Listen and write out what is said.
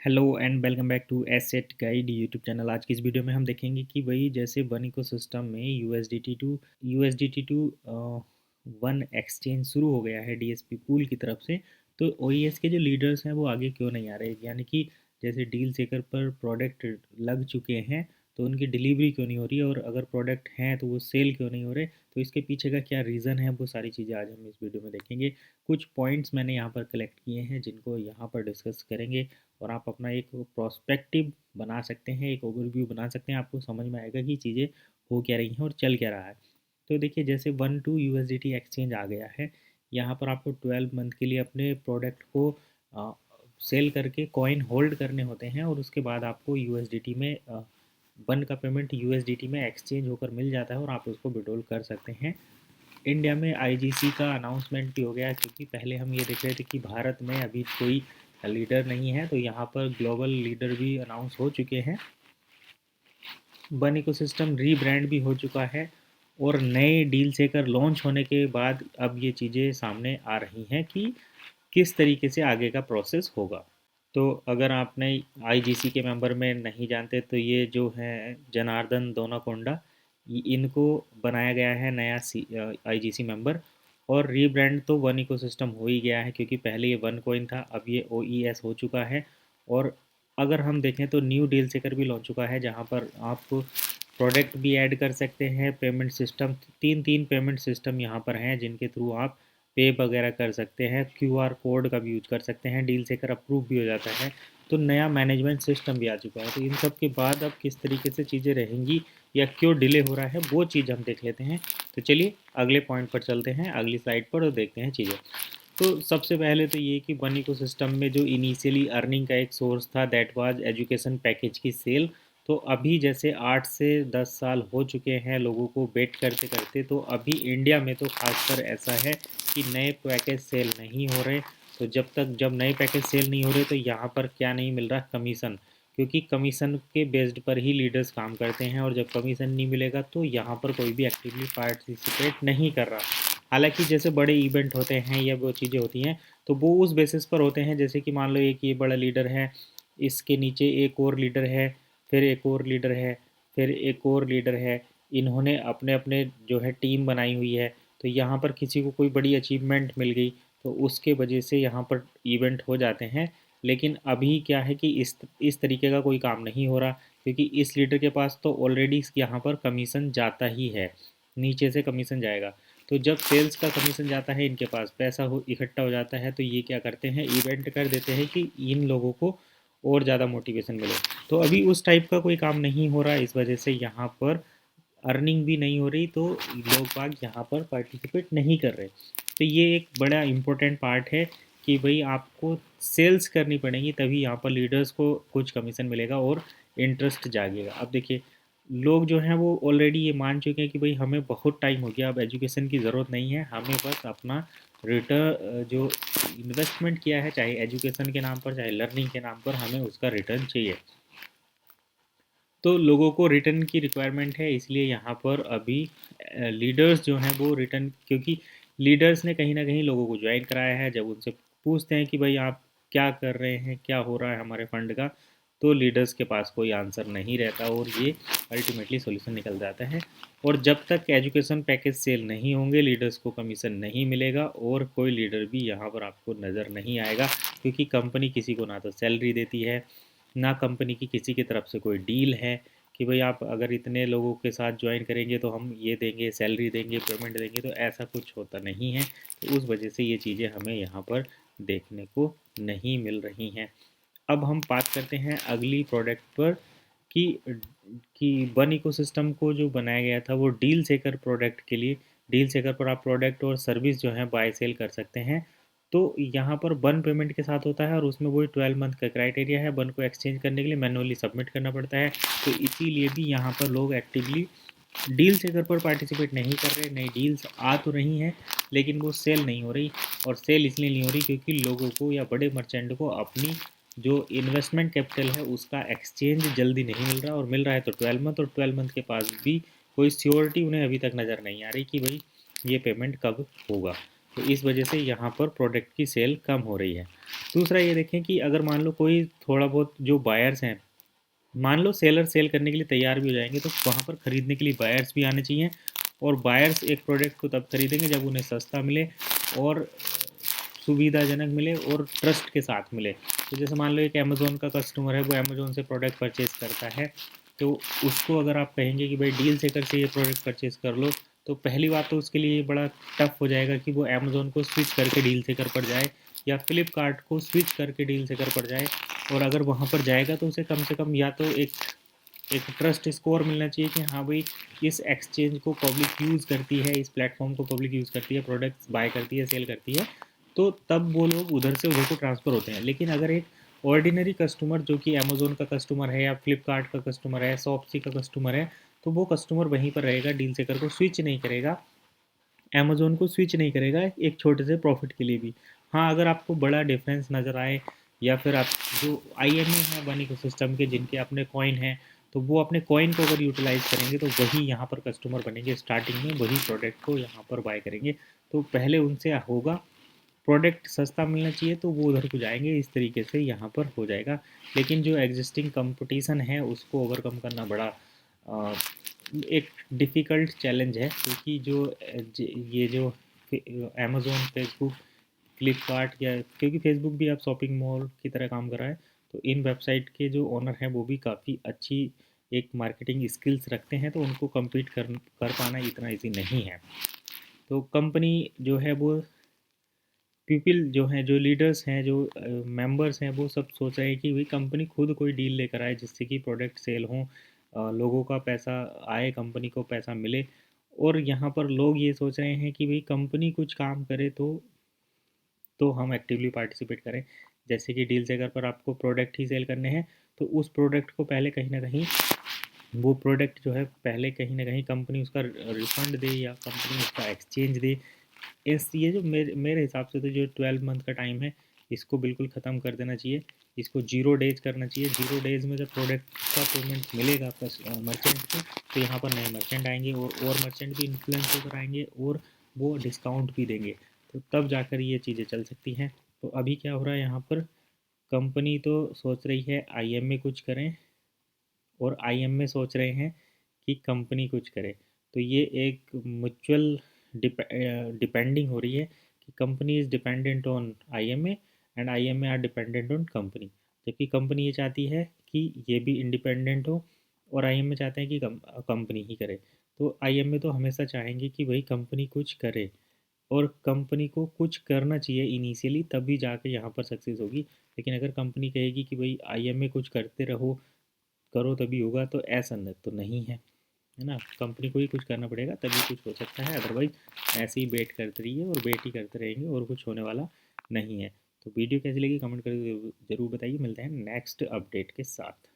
Hello and welcome back to Asset Guide YouTube channel. आज की इस वीडियो में हम देखेंगे कि वही जैसे वन इकोसिस्टम में यूएसडीटी टू वन एक्सचेंज शुरू हो गया है डीएसपी पूल की तरफ से। तो ओईएस के जो लीडर्स हैं वो आगे क्यों नहीं आ रहे, यानी कि जैसे डील सेकर पर प्रोडक्ट लग चुके हैं तो उनकी डिलीवरी क्यों नहीं हो रही है, और अगर प्रोडक्ट हैं तो वो सेल क्यों नहीं हो रहे, तो इसके पीछे का क्या रीज़न है, वो सारी चीज़ें आज हम इस वीडियो में देखेंगे। कुछ पॉइंट्स मैंने यहाँ पर कलेक्ट किए हैं जिनको यहाँ पर डिस्कस करेंगे और आप अपना एक प्रोस्पेक्टिव बना सकते हैं, एक ओवरव्यू बना सकते हैं। आपको समझ में आएगा कि चीज़ें हो क्या रही हैं और चल क्या रहा है। तो देखिए, जैसे 1 to यूएसडीटी एक्सचेंज आ गया है, यहाँ पर आपको 12 मंथ के लिए अपने प्रोडक्ट को सेल करके कॉइन होल्ड करने होते हैं और उसके बाद आपको यूएसडीटी में वन का पेमेंट यूएसडीटी में एक्सचेंज होकर मिल जाता है और आप उसको विड्रॉल कर सकते हैं। इंडिया में आईजीसी का अनाउंसमेंट भी हो गया, क्योंकि पहले हम ये देख रहे थे कि भारत में अभी कोई लीडर नहीं है, तो यहाँ पर ग्लोबल लीडर भी अनाउंस हो चुके हैं। वन इकोसिस्टम रीब्रांड भी हो चुका है और नए डील सेकर लॉन्च होने के बाद अब ये चीज़ें सामने आ रही हैं कि किस तरीके से आगे का प्रोसेस होगा। तो अगर आपने आईजीसी के मेंबर में नहीं जानते, तो ये जो है जनार्दन दोनाकोंडा, इनको बनाया गया है नया आईजीसी मेंबर। और रीब्रांड तो वन इकोसिस्टम हो ही गया है, क्योंकि पहले ये वन कॉइन था, अब ये ओईएस हो चुका है। और अगर हम देखें तो न्यू डील सेकर भी लॉन्च चुका है, जहाँ पर आप प्रोडक्ट भी ऐड कर सकते हैं। पेमेंट सिस्टम तीन पेमेंट सिस्टम यहाँ पर हैं जिनके थ्रू आप पे वगैरह कर सकते हैं। क्यूआर कोड का भी यूज कर सकते हैं, डील सेकर अप्रूव भी हो जाता है। तो नया मैनेजमेंट सिस्टम भी आ चुका है। तो इन सब के बाद अब किस तरीके से चीज़ें रहेंगी या क्यों डिले हो रहा है, वो चीज़ हम देख लेते हैं। तो चलिए अगले पॉइंट पर चलते हैं, अगली स्लाइड पर, और देखते हैं चीज़ें। तो सबसे पहले तो ये कि वन इकोसिस्टम में जो इनिशियली अर्निंग का एक सोर्स था, दैट वाज एजुकेशन पैकेज की सेल। तो अभी जैसे 8 से 10 साल हो चुके हैं लोगों को वेट करते करते, तो अभी इंडिया में तो खासकर ऐसा है कि नए पैकेज सेल नहीं हो रहे। तो जब नए पैकेज सेल नहीं हो रहे, तो यहाँ पर क्या नहीं मिल रहा, कमीशन। क्योंकि कमीशन के बेस्ड पर ही लीडर्स काम करते हैं, और जब कमीशन नहीं मिलेगा तो यहाँ पर कोई भी एक्टिवली पार्टिसिपेट नहीं कर रहा। हालांकि जैसे बड़े इवेंट होते हैं या वो चीज़ें होती हैं, तो वो उस बेसिस पर होते हैं, जैसे कि मान लो एक ये बड़ा लीडर है, इसके नीचे एक और लीडर है, फिर एक और लीडर है, फिर एक और लीडर है। इन्होंने अपने अपने जो है टीम बनाई हुई है। तो यहाँ पर किसी को कोई बड़ी अचीवमेंट मिल गई, तो उसके वजह से यहाँ पर इवेंट हो जाते हैं। लेकिन अभी क्या है कि इस तरीके का कोई काम नहीं हो रहा, क्योंकि इस लीडर के पास तो ऑलरेडी यहाँ पर कमीशन जाता ही है, नीचे से कमीशन जाएगा। तो जब सेल्स का कमीशन जाता है, इनके पास पैसा हो इकट्ठा हो जाता है, तो ये क्या करते हैं, इवेंट कर देते हैं कि इन लोगों को और ज़्यादा मोटिवेशन मिले। तो अभी उस टाइप का कोई काम नहीं हो रहा, इस वजह से यहाँ पर अर्निंग भी नहीं हो रही, तो लोग बाग यहाँ पर पार्टिसिपेट नहीं कर रहे। तो ये एक बड़ा इम्पोर्टेंट पार्ट है कि भाई आपको सेल्स करनी पड़ेगी, तभी यहाँ पर लीडर्स को कुछ कमीशन मिलेगा और इंटरेस्ट जागेगा। अब देखिए, लोग जो हैं वो ऑलरेडी ये मान चुके हैं कि भाई हमें बहुत टाइम हो गया, अब एजुकेशन की ज़रूरत नहीं है, हमें बस अपना रिटर्न जो इन्वेस्टमेंट किया है, चाहे एजुकेशन के नाम पर चाहे लर्निंग के नाम पर, हमें उसका रिटर्न चाहिए। तो लोगों को रिटर्न की रिक्वायरमेंट है, इसलिए यहाँ पर अभी लीडर्स जो हैं वो रिटर्न, क्योंकि लीडर्स ने कहीं ना कहीं लोगों को ज्वाइन कराया है। जब उनसे पूछते हैं कि भाई आप क्या कर रहे हैं, क्या हो रहा है हमारे फंड का, तो लीडर्स के पास कोई आंसर नहीं रहता और ये अल्टीमेटली सॉल्यूशन निकल जाता है। और जब तक एजुकेशन पैकेज सेल नहीं होंगे, लीडर्स को कमीशन नहीं मिलेगा और कोई लीडर भी यहाँ पर आपको नज़र नहीं आएगा, क्योंकि कंपनी किसी को ना तो सैलरी देती है, ना कंपनी की किसी की तरफ से कोई डील है कि भाई आप अगर इतने लोगों के साथ ज्वाइन करेंगे तो हम ये देंगे, सैलरी देंगे, पेमेंट देंगे। तो ऐसा कुछ होता नहीं है। तो उस वजह से ये चीज़ें हमें यहाँ पर देखने को नहीं मिल रही हैं। अब हम बात करते हैं अगली प्रोडक्ट पर कि वन इकोसिस्टम को जो बनाया गया था वो डील सेकर प्रोडक्ट के लिए। डील सेकर पर आप प्रोडक्ट और सर्विस जो है बाय सेल कर सकते हैं। तो यहाँ पर वन पेमेंट के साथ होता है और उसमें वही 12 मंथ का क्राइटेरिया है। वन को एक्सचेंज करने के लिए मैनुअली सबमिट करना पड़ता है। तो इसीलिए भी यहाँ पर लोग एक्टिवली डील सेकर पर पार्टिसिपेट नहीं कर रहे। नई डील्स आ तो रही हैं, लेकिन वो सेल नहीं हो रही। और सेल इसलिए नहीं हो रही क्योंकि लोगों को या बड़े मर्चेंट को अपनी जो इन्वेस्टमेंट कैपिटल है उसका एक्सचेंज जल्दी नहीं मिल रहा, और मिल रहा है तो 12 मंथ, और 12 मंथ के पास भी कोई सियोरिटी उन्हें अभी तक नज़र नहीं आ रही कि भाई ये पेमेंट कब होगा। तो इस वजह से यहाँ पर प्रोडक्ट की सेल कम हो रही है। दूसरा ये देखें कि अगर मान लो कोई थोड़ा बहुत जो बायर्स हैं, मान लो सेलर सेल करने के लिए तैयार भी हो जाएंगे, तो वहाँ पर ख़रीदने के लिए बायर्स भी आने चाहिए। और बायर्स एक प्रोडक्ट को तब खरीदेंगे जब उन्हें सस्ता मिले और सुविधाजनक मिले और ट्रस्ट के साथ मिले। तो जैसे मान लो एक अमेज़ोन का कस्टमर है, वो अमेज़ोन से प्रोडक्ट परचेज़ करता है, तो उसको अगर आप कहेंगे कि भाई डील सेकर से ये प्रोडक्ट परचेज़ कर लो, तो पहली बात तो उसके लिए बड़ा टफ हो जाएगा कि वो अमेज़ोन को स्विच करके डील सेकर पर जाए या फ्लिपकार्ट को स्विच करके डील सेकर पर जाए। और अगर वहाँ पर जाएगा तो उसे कम से कम या तो एक एक ट्रस्ट स्कोर मिलना चाहिए कि हाँ भाई इस एक्सचेंज को पब्लिक यूज़ करती है, इस प्लेटफॉर्म को पब्लिक यूज़ करती है, प्रोडक्ट्स बाय करती है, सेल करती है, तो तब वो लोग उधर से उधर को ट्रांसफ़र होते हैं। लेकिन अगर एक ऑर्डिनरी कस्टमर जो कि अमेज़ोन का कस्टमर है या फ्लिपकार्ट का कस्टमर है, शॉप्सी का कस्टमर है, तो वो कस्टमर वहीं पर रहेगा, डील सेकर को स्विच नहीं करेगा, अमेज़ोन को स्विच नहीं करेगा एक छोटे से प्रॉफिट के लिए भी। हाँ, अगर आपको बड़ा डिफरेंस नज़र आए या फिर आप जो आईएमए हैं वन इकोसिस्टम के जिनके अपने कॉइन हैं, तो वो अपने कॉइन को अगर यूटिलाइज़ करेंगे तो वही यहाँ पर कस्टमर बनेंगे, स्टार्टिंग में वही प्रोडक्ट को यहाँ पर बाय करेंगे। तो पहले उनसे होगा, प्रोडक्ट सस्ता मिलना चाहिए तो वो उधर को जाएंगे, इस तरीके से यहाँ पर हो जाएगा। लेकिन जो एग्जिस्टिंग कंपटीशन है उसको ओवरकम करना बड़ा एक डिफ़िकल्ट चैलेंज है, क्योंकि ये जो अमेज़ोन, फेसबुक, फ्लिपकार्ट या क्योंकि फेसबुक भी अब शॉपिंग मॉल की तरह काम कर रहा है, तो इन वेबसाइट के जो ओनर हैं वो भी काफ़ी अच्छी एक मार्केटिंग स्किल्स रखते हैं, तो उनको कम्पीट कर पाना इतना ईजी नहीं है। तो कंपनी जो है वो पीपल जो हैं, जो लीडर्स हैं, जो मेंबर्स हैं, वो सब सोच रहे हैं कि भाई कंपनी खुद कोई डील लेकर आए जिससे कि प्रोडक्ट सेल हों, लोगों का पैसा आए, कंपनी को पैसा मिले। और यहाँ पर लोग ये सोच रहे हैं कि भाई कंपनी कुछ काम करे तो हम एक्टिवली पार्टिसिपेट करें। जैसे कि डील सेकर पर आपको प्रोडक्ट ही सेल करने हैं, तो उस प्रोडक्ट को पहले कहीं ना कहीं वो प्रोडक्ट जो है पहले कहीं ना कहीं कंपनी उसका रिफंड दे या कंपनी उसका एक्सचेंज दे। इस ये जो मेरे हिसाब से तो जो 12 मंथ का टाइम है, इसको बिल्कुल ख़त्म कर देना चाहिए। इसको 0 डेज करना चाहिए। 0 डेज में जब प्रोडक्ट का पेमेंट मिलेगा मर्चेंट को, तो यहाँ पर नए मर्चेंट आएंगे और मर्चेंट भी इन्फ्लुएंस होकर आएंगे और वो डिस्काउंट भी देंगे, तो तब जाकर ये चीज़ें चल सकती हैं। तो अभी क्या हो रहा है यहाँ पर, कंपनी तो सोच रही है आईएमए कुछ करें और आईएमए सोच रहे हैं कि कंपनी कुछ करे। तो ये एक म्यूचुअल डिपेंडिंग हो रही है कि company is dependent on IMA and IMA are dependent on company. जबकि कंपनी ये चाहती है कि ये भी इंडिपेंडेंट हो और आईएमए चाहते हैं कि कंपनी ही करे। तो आईएमए तो हमेशा चाहेंगे कि भाई कंपनी कुछ करे और कंपनी को कुछ करना चाहिए इनिशियली, तभी जाके यहाँ पर सक्सेस होगी। लेकिन अगर कंपनी कहेगी कि भाई आईएमए कुछ करते रहो, करो तभी होगा, तो ऐसा न तो नहीं है, है ना। कंपनी को ही कुछ करना पड़ेगा तभी कुछ हो सकता है, अदरवाइज ऐसे ही वेट करते रहिए और वेट ही करते रहेंगे और कुछ होने वाला नहीं है। तो वीडियो कैसी लगी कमेंट करके ज़रूर बताइए। मिलते हैं नेक्स्ट अपडेट के साथ।